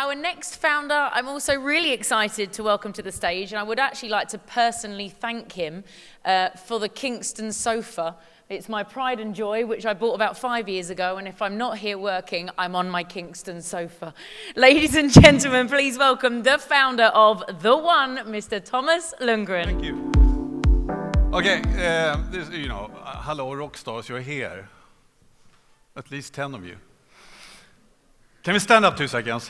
our next founder, I'm also really excited to welcome to the stage, and I would actually like to personally thank him for the Kingston sofa. It's my pride and joy, which I bought about 5 years ago, and if I'm not here working, I'm on my Kingston sofa. Ladies and gentlemen, please welcome the founder of The One, Mr. Thomas Lundgren. Thank you. Okay, hello rock stars, you're here. At least 10 of you. Can we stand up 2 seconds?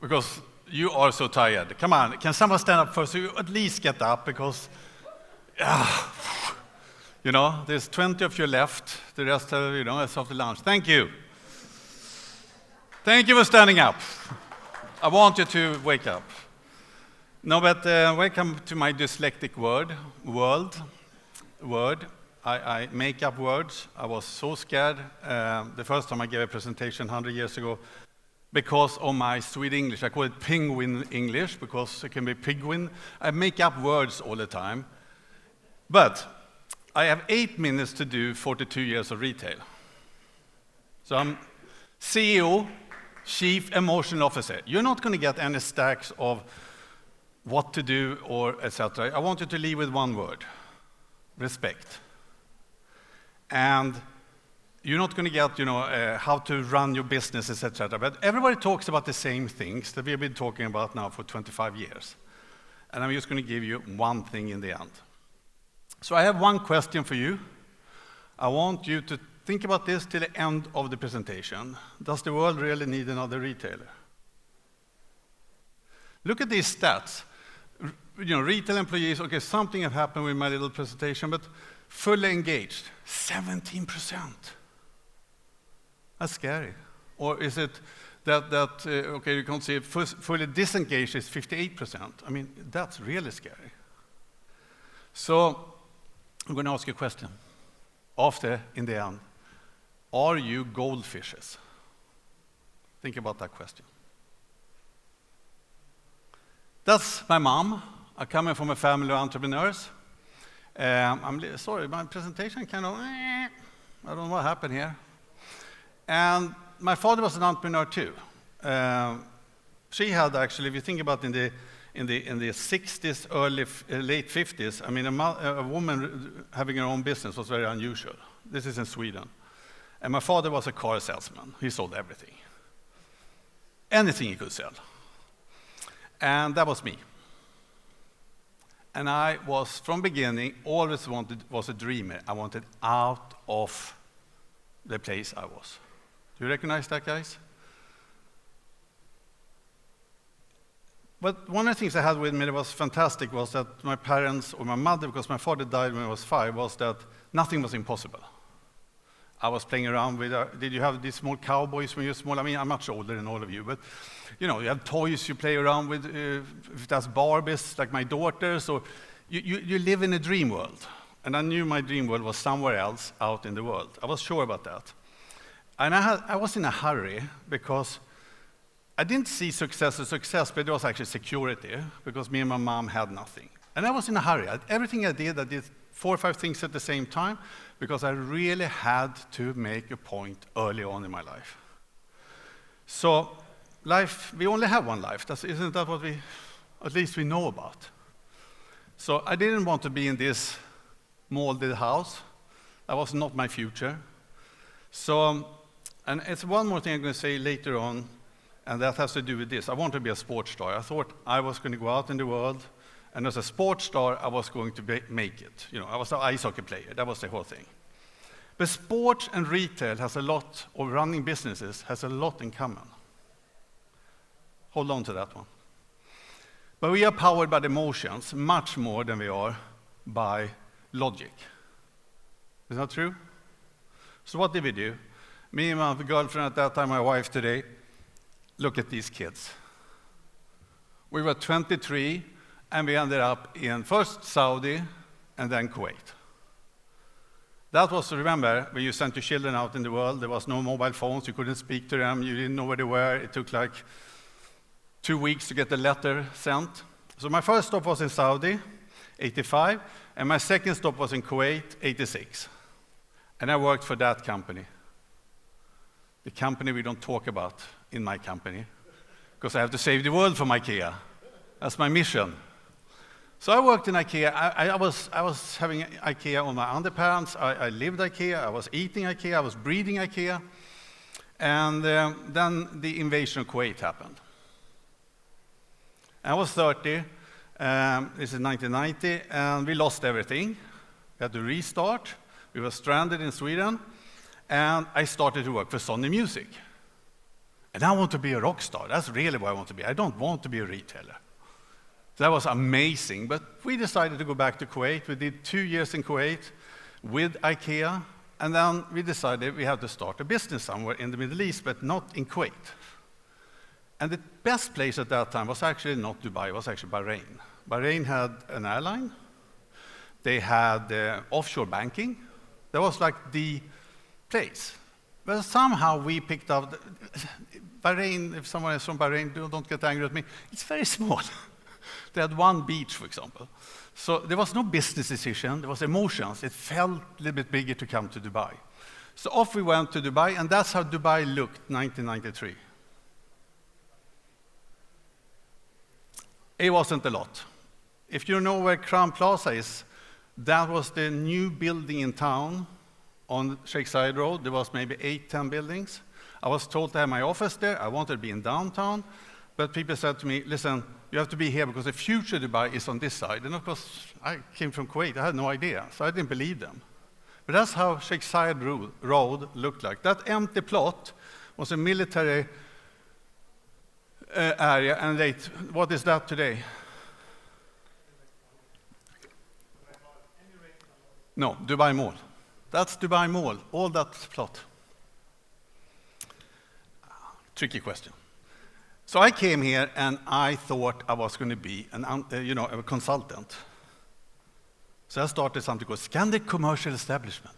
Because you are so tired. Come on, can someone stand up first so you at least get up? Because, there's 20 of you left. The rest, is after lunch. Thank you. Thank you for standing up. I want you to wake up. No, but welcome to my dyslexic world. I make up words. I was so scared the first time I gave a presentation 100 years ago because of my sweet English. I call it penguin English because it can be penguin. I make up words all the time. But I have 8 minutes to do 42 years of retail. So I'm CEO, Chief Emotional Officer. You're not going to get any stacks of what to do or etc. I want you to leave with one word: respect. And you're not going to get, how to run your business, etc. But everybody talks about the same things that we've been talking about now for 25 years. And I'm just going to give you one thing in the end. So I have one question for you. I want you to think about this till the end of the presentation. Does the world really need another retailer? Look at these stats. Retail employees, okay, something have happened with my little presentation, but fully engaged, 17%. That's scary. Or is it that you can't see it, fully disengaged is 58%. I mean, that's really scary. So I'm going to ask you a question. In the end, are you goldfishes? Think about that question. That's my mom. I come from a family of entrepreneurs. I'm sorry, my presentation kind of, I don't know what happened here. And my father was an entrepreneur too. She had actually, if you think about in the 60s, late 50s, I mean, a woman having her own business was very unusual. This is in Sweden. And my father was a car salesman. He sold everything. Anything he could sell. And that was me. And I was, from beginning, always was a dreamer. I wanted out of the place I was. Do you recognize that, guys? But one of the things I had with me that was fantastic was that my parents, or my mother, because my father died when I was 5, was that nothing was impossible. I was playing around with, did you have these small cowboys when you were small? I mean, I'm much older than all of you, but you have toys you play around with, if that's Barbies, like my daughters, or you live in a dream world. And I knew my dream world was somewhere else out in the world. I was sure about that. And I was in a hurry because I didn't see success as success, but it was actually security, because me and my mom had nothing. And I was in a hurry. Everything I did 4 or 5 things at the same time, because I really had to make a point early on in my life. So life, we only have one life. Isn't that what at least we know about? So I didn't want to be in this molded house. That was not my future. So, and it's one more thing I'm going to say later on, and that has to do with this. I want to be a sports star. I thought I was going to go out in the world, and as a sports star, I was going to make it. I was an ice hockey player. That was the whole thing. But sports and retail has a lot, or running businesses has a lot in common. Hold on to that one. But we are powered by the emotions much more than we are by logic. Is that true? So what did we do? Me and my girlfriend at that time, my wife today, look at these kids. We were 23, and we ended up in first Saudi and then Kuwait. That was, remember, when you sent your children out in the world, there was no mobile phones, you couldn't speak to them, you didn't know where they were. It took like 2 weeks to get the letter sent. So my first stop was in Saudi, 85, and my second stop was in Kuwait, 86. And I worked for that company. The company we don't talk about in my company. because I have to save the world from IKEA. That's my mission. So I worked in IKEA. I was having IKEA on my underpants. I lived IKEA. I was eating IKEA. I was breathing IKEA. And then the invasion of Kuwait happened. I was 30. This is 1990, and we lost everything. We had to restart. We were stranded in Sweden, and I started to work for Sony Music. And I want to be a rock star. That's really what I want to be. I don't want to be a retailer. That was amazing, but we decided to go back to Kuwait. We did 2 years in Kuwait with IKEA, and then we decided we had to start a business somewhere in the Middle East, but not in Kuwait. And the best place at that time was actually not Dubai, it was actually Bahrain. Bahrain had an airline. They had offshore banking. That was like the place. But somehow we picked up Bahrain. If someone is from Bahrain, don't get angry at me. It's very small. They had one beach, for example. So there was no business decision, there was emotions. It felt a little bit bigger to come to Dubai. So off we went to Dubai, and that's how Dubai looked, 1993. It wasn't a lot. If you know where Crown Plaza is, that was the new building in town on Sheikh Zayed Road. There was maybe 8, 10 buildings. I was told to have my office there. I wanted to be in downtown. But people said to me, listen, you have to be here because the future Dubai is on this side. And of course, I came from Kuwait. I had no idea, so I didn't believe them. But that's how Sheikh Zayed Road looked like. That empty plot was a military area, and what is that today? No, Dubai Mall. That's Dubai Mall, all that plot. Tricky question. So I came here and I thought I was going to be a consultant. So I started something called Scandic Commercial Establishment.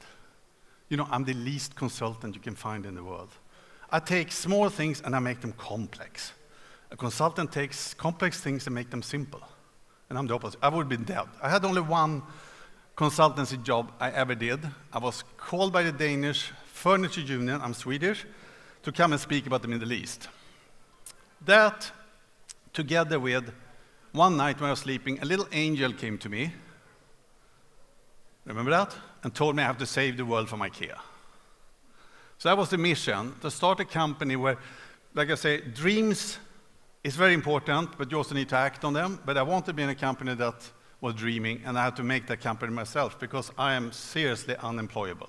I'm the least consultant you can find in the world. I take small things and I make them complex. A consultant takes complex things and make them simple. And I'm the opposite. I would have been dead. I had only one consultancy job I ever did. I was called by the Danish Furniture Union, I'm Swedish, to come and speak about the Middle East. That, together with one night when I was sleeping, a little angel came to me, remember that? And told me I have to save the world from IKEA. So that was the mission, to start a company where, like I say, dreams is very important, but you also need to act on them. But I want to be in a company that was dreaming, and I had to make that company myself because I am seriously unemployable.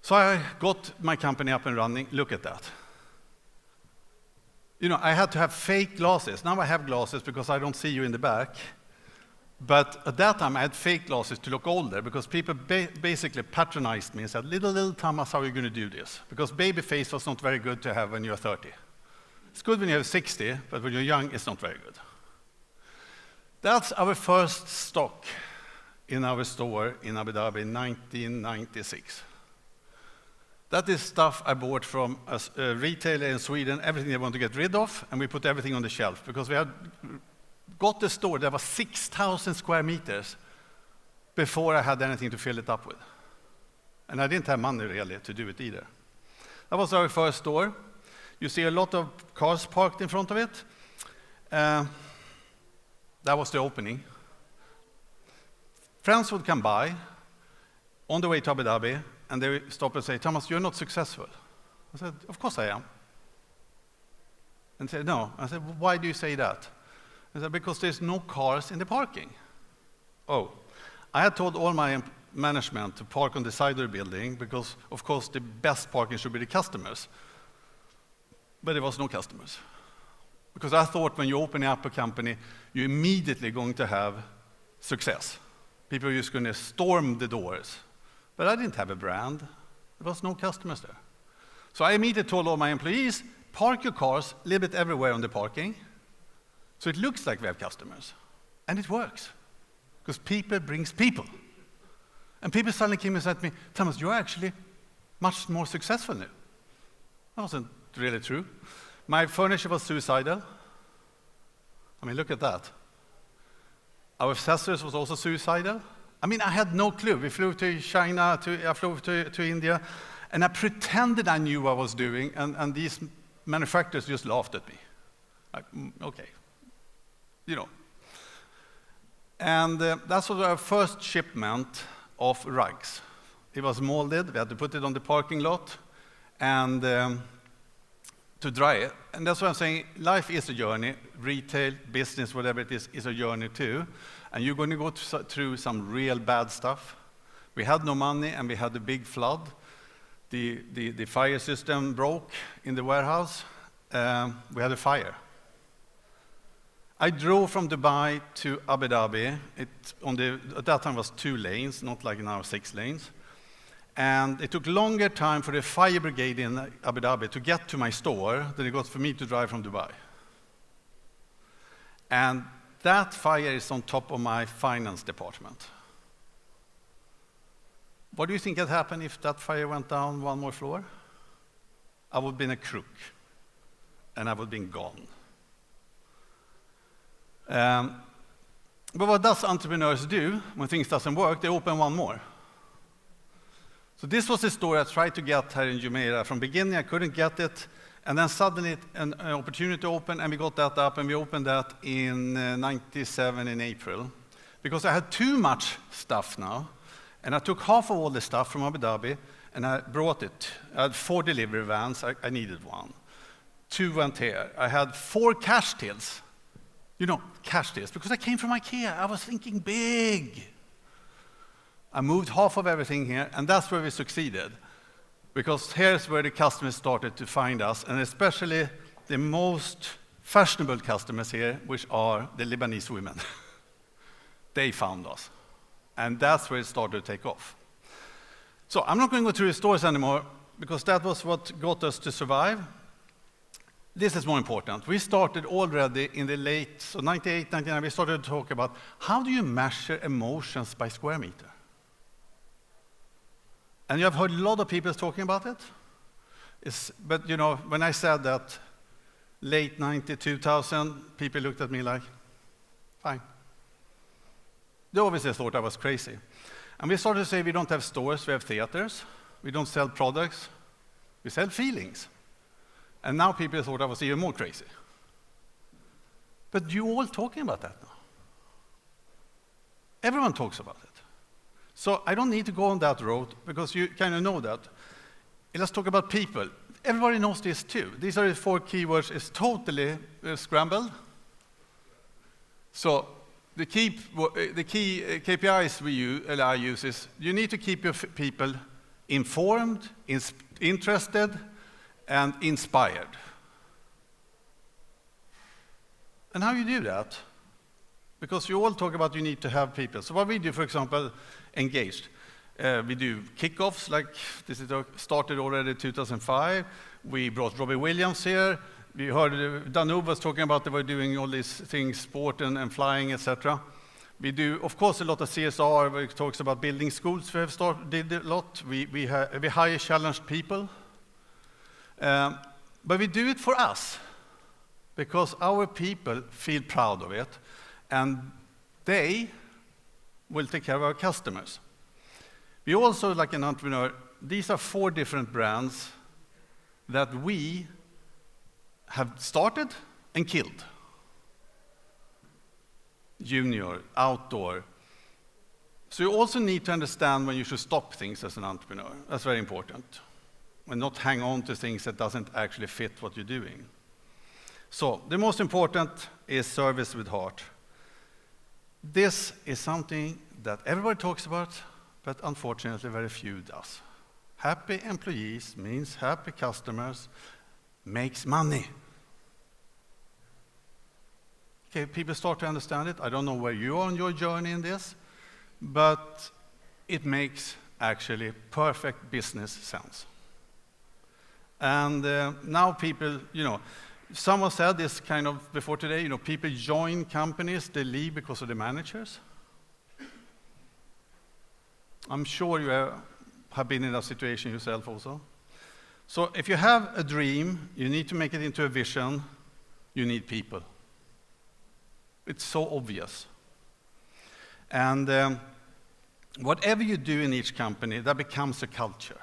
So I got my company up and running. Look at that. I had to have fake glasses. Now I have glasses because I don't see you in the back. But at that time, I had fake glasses to look older because people basically patronized me and said, little Thomas, how are you going to do this? Because baby face was not very good to have when you're 30. It's good when you're 60, but when you're young, it's not very good. That's our first stock in our store in Abu Dhabi in 1996. That is stuff I bought from a retailer in Sweden, everything they want to get rid of, and we put everything on the shelf because we had got the store that was 6,000 square meters before I had anything to fill it up with. And I didn't have money really to do it either. That was our first store. You see a lot of cars parked in front of it. That was the opening. Friends would come by on the way to Abu Dhabi, and they would stop and say, Thomas, you're not successful. I said, of course I am. And they said, no. I said, why do you say that? I said, because there's no cars in the parking. Oh, I had told all my management to park on the side of the building because, of course, the best parking should be the customers. But there was no customers. Because I thought when you open up a company, you're immediately going to have success. People are just going to storm the doors. But I didn't have a brand. There was no customers there. So I immediately told all my employees, park your cars a little bit everywhere on the parking, so it looks like we have customers. And it works. Because people brings people. And people suddenly came and said to me, Thomas, you're actually much more successful now. That wasn't really true. My furniture was suicidal. I mean, look at that. Our accessories was also suicidal. I mean, I had no clue. We flew to China, I flew to India, and I pretended I knew what I was doing, and these manufacturers just laughed at me. Like, okay, you know. And that was our first shipment of rugs. It was molded, we had to put it on the parking lot, and to dry it. And that's what I'm saying, life is a journey. Retail, business, whatever it is a journey too. And you're going to go through some real bad stuff. We had no money, and we had a big flood. The fire system broke in the warehouse. We had a fire. I drove from Dubai to Abu Dhabi. At that time it was 2 lanes, not like now 6 lanes. And it took longer time for the fire brigade in Abu Dhabi to get to my store than it got for me to drive from Dubai. And that fire is on top of my finance department. What do you think had happened if that fire went down 1 more floor? I would have been a crook, and I would have been gone. But what does entrepreneurs do when things doesn't work? They open 1 more. So this was the story I tried to get here in Jumeirah. From beginning, I couldn't get it, and then suddenly an opportunity opened, and we got that up, and we opened that in 97 in April. Because I had too much stuff now, and I took half of all the stuff from Abu Dhabi, and I brought it. I had 4 delivery vans, I needed 1. 2 went here. I had 4 cash tills. You know, cash tills, because I came from IKEA. I was thinking big. I moved half of everything here, and that's where we succeeded. Because here's where the customers started to find us, and especially the most fashionable customers here, which are the Lebanese women. They found us. And that's where it started to take off. So I'm not going to go through the stores anymore, because that was what got us to survive. This is more important. We started already in the late, so 98, 99, we started to talk about how do you measure emotions by square meter? And you have heard a lot of people talking about it. But you know, when I said that late 90, 2000, people looked at me like, fine. They obviously thought I was crazy. And we started to say we don't have stores, we have theaters. We don't sell products, we sell feelings. And now people thought I was even more crazy. But you all talking about that now. Everyone talks about it. So I don't need to go on that road, because you kind of know that. Let's talk about people. Everybody knows this too. These are the 4 keywords. It's totally scrambled. So the key KPIs I use is you need to keep your people informed, interested, and inspired. And how you do that? Because you all talk about you need to have people. So what we do, for example, engaged. We do kickoffs, like this started already in 2005. We brought Robbie Williams here. We heard Danube was talking about they were doing all these things, sport and flying, etc. We do, of course, a lot of CSR, where it talks about building schools. We have did a lot. We hire challenged people. But we do it for us, because our people feel proud of it, and they will take care of our customers. We also, like an entrepreneur, these are 4 different brands that we have started and killed. Junior, outdoor. So you also need to understand when you should stop things as an entrepreneur. That's very important. And not hang on to things that doesn't actually fit what you're doing. So the most important is service with heart. This is something that everybody talks about, but unfortunately very few does. Happy employees means happy customers, makes money. Okay, people start to understand it. I don't know where you are on your journey in this, but it makes actually perfect business sense. And now people, you know, someone said this kind of before today, you know, people join companies, they leave because of the managers. I'm sure you have been in that situation yourself also. So if you have a dream, you need to make it into a vision, you need people. It's so obvious. And whatever you do in each company, that becomes a culture.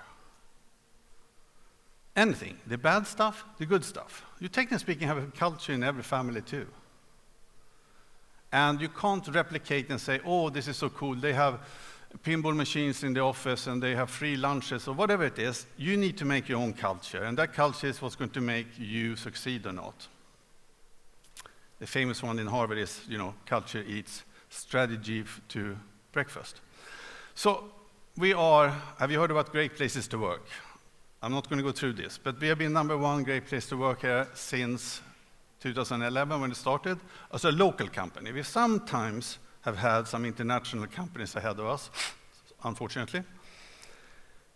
Anything, the bad stuff, the good stuff. You technically speaking have a culture in every family too. And you can't replicate and say, oh, this is so cool, they have pinball machines in the office and they have free lunches or whatever it is. You need to make your own culture, and that culture is what's going to make you succeed or not. The famous one in Harvard is, culture eats strategy to breakfast. So have you heard about great places to work? I'm not going to go through this, but we have been #1 great place to work here since 2011 when it started as a local company. We sometimes have had some international companies ahead of us, unfortunately.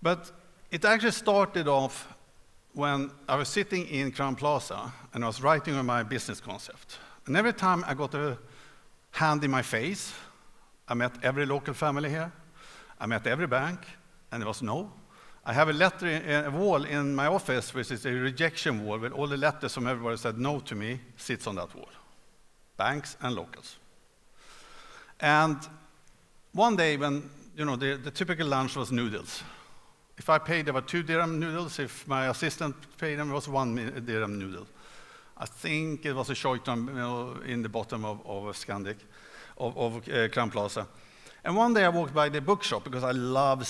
But it actually started off when I was sitting in Crown Plaza and I was writing on my business concept. And every time I got a hand in my face, I met every local family here, I met every bank, and there was no. I have a letter, a wall in my office, which is a rejection wall, with all the letters from everybody said no to me, sits on that wall. Banks and locals. And one day when, the typical lunch was noodles. If I paid, there were 2 dirham noodles. If my assistant paid them, it was 1 dirham noodle. I think it was a shaitan in the bottom of Scandic, of Crown Plaza. And one day I walked by the bookshop because I love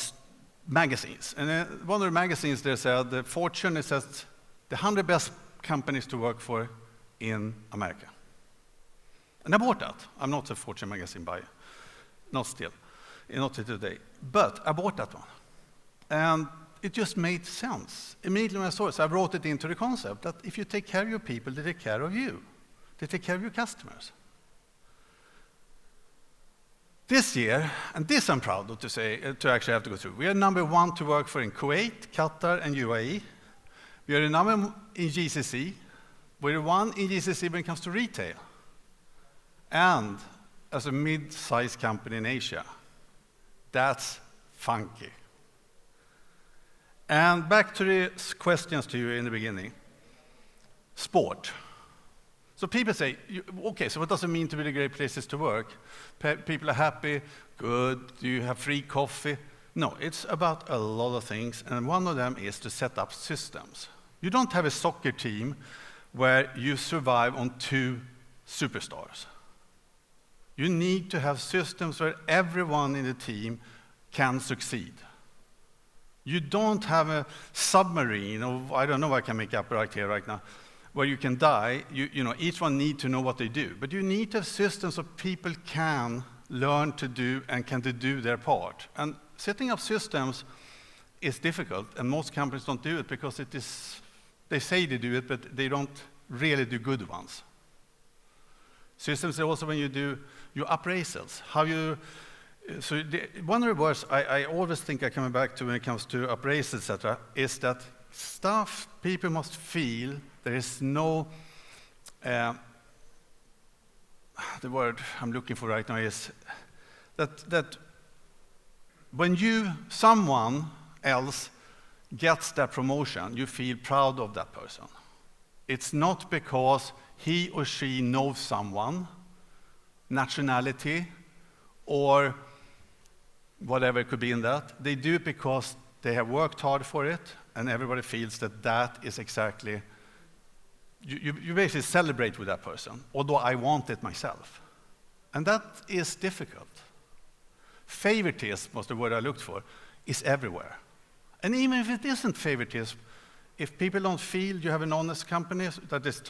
magazines. And one of the magazines there said, the Fortune, it says, the 100 best companies to work for in America. And I bought that. I'm not a Fortune magazine buyer. Not still. Not today. But I bought that one. And it just made sense. Immediately when I saw it, so I brought it into the concept that if you take care of your people, they take care of you. They take care of your customers. This year, and this I'm proud of to say, to actually have to go through, we are #1 to work for in Kuwait, Qatar, and UAE. We are the #1 in GCC. We're 1 in GCC when it comes to retail. And as a mid-sized company in Asia. That's funky. And back to the questions to you in the beginning. Sport. So people say, okay, so what does it mean to be the great places to work? People are happy, good, do you have free coffee? No, it's about a lot of things, and one of them is to set up systems. You don't have a soccer team where you survive on 2 superstars. You need to have systems where everyone in the team can succeed. You don't have a submarine, or I don't know what I can make up right here, right now, where you can die. Each one needs to know what they do. But you need to have systems so people can learn to do and can do their part. And setting up systems is difficult, and most companies don't do it because they say they do it, but they don't really do good ones. Systems are also when you do your appraisals, one of the words I always think I'm coming back to when it comes to appraisals, etc., is that people must feel there is no, the word I'm looking for right now is that when someone else gets that promotion, you feel proud of that person. It's not because he or she knows someone, nationality, or whatever it could be in that. They do it because they have worked hard for it, and everybody feels that is exactly, you basically celebrate with that person, although I want it myself. And that is difficult. Favoritism was the word I looked for, is everywhere. And even if it isn't favoritism, if people don't feel you have an honest company that is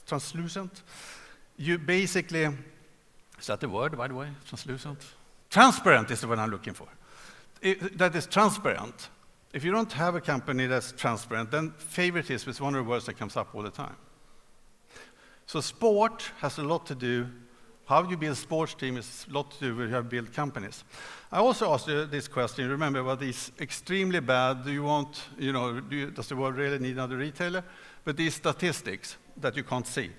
translucent, you basically, is that the word, by the way, translucent? Transparent is the word I'm looking for. That is transparent. If you don't have a company that's transparent, then favoritism is one of the words that comes up all the time. So sport has a lot to do, how you build sports team is a lot to do with how you build companies. I also asked you this question, remember what is extremely bad, does the world really need another retailer? But these statistics that you can't see.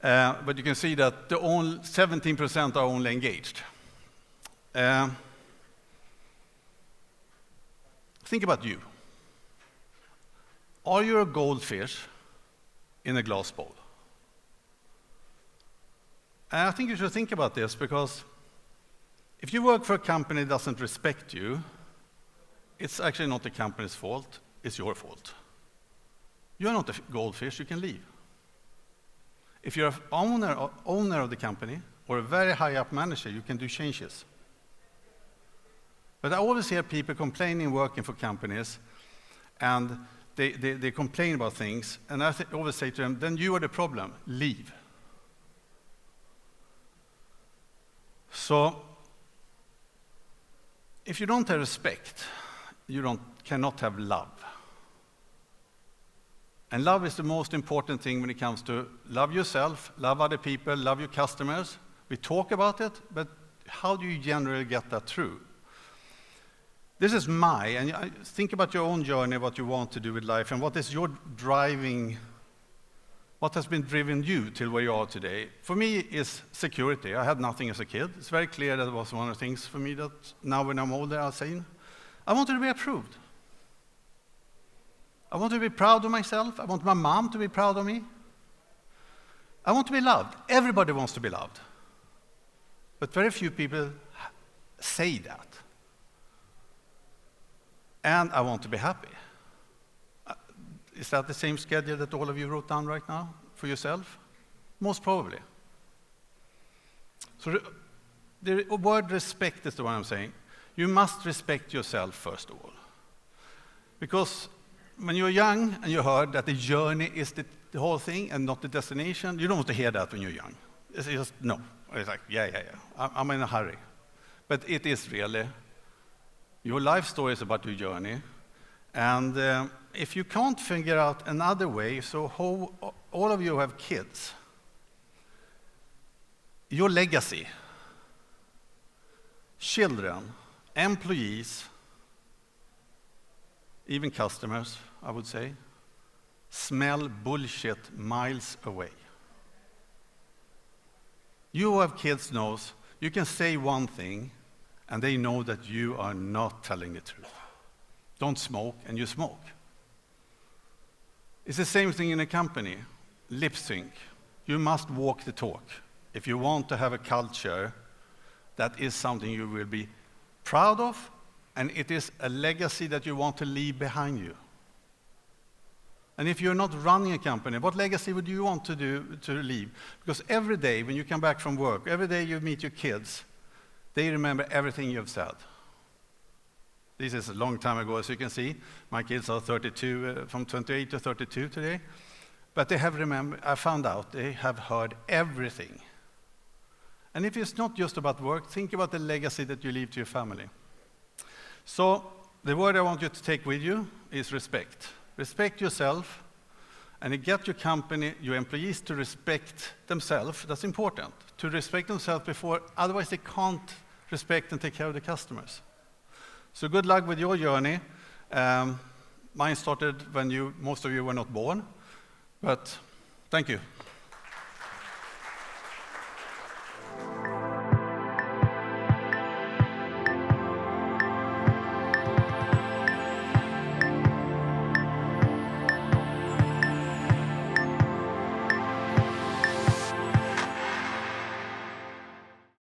But you can see that 17% are only engaged. Think about you. Are you a goldfish in a glass bowl? And I think you should think about this, because if you work for a company that doesn't respect you, it's actually not the company's fault. it's your fault. You're not a goldfish, you can leave. If you're an owner of the company or a very high up manager, you can do changes. But I always hear people complaining working for companies, and they complain about things, and I always say to them, then you are the problem, leave. So, if you don't have respect, you cannot have love. And love is the most important thing when it comes to love yourself, love other people, love your customers. We talk about it, but how do you generally get that through? This is and think about your own journey, what you want to do with life, and what is your driving, what has been driven you till where you are today. For me, is security. I had nothing as a kid. It's very clear that it was one of the things for me that now when I'm older, I'll say, I wanted to be approved. I want to be proud of myself. I want my mom to be proud of me. I want to be loved. Everybody wants to be loved. But very few people say that. And I want to be happy. Is that the same schedule that all of you wrote down right now for yourself? Most probably. So the word respect is the one I'm saying. You must respect yourself first of all. Because when you're young and you heard that the journey is the whole thing and not the destination, you don't want to hear that when you're young. It's just, no. It's like, yeah. I'm in a hurry. But it is really, your life story is about your journey. And if you can't figure out another way, so all of you have kids, your legacy, children, employees, even customers, I would say, smell bullshit miles away. You who have kids knows you can say one thing and they know that you are not telling the truth. Don't smoke, and you smoke. It's the same thing in a company. Lip sync. You must walk the talk. If you want to have a culture that is something you will be proud of, and it is a legacy that you want to leave behind you. And if you're not running a company, what legacy would you want to leave? Because every day when you come back from work, every day you meet your kids, they remember everything you've said. This is a long time ago, as you can see. My kids are 32, from 28 to 32 today. But they have remembered, I found out, they have heard everything. And if it's not just about work, think about the legacy that you leave to your family. So the word I want you to take with you is respect. Respect yourself, and get your company, your employees to respect themselves. That's important. To respect themselves before, otherwise they can't respect and take care of the customers. So good luck with your journey. Mine started when most of you were not born, but thank you.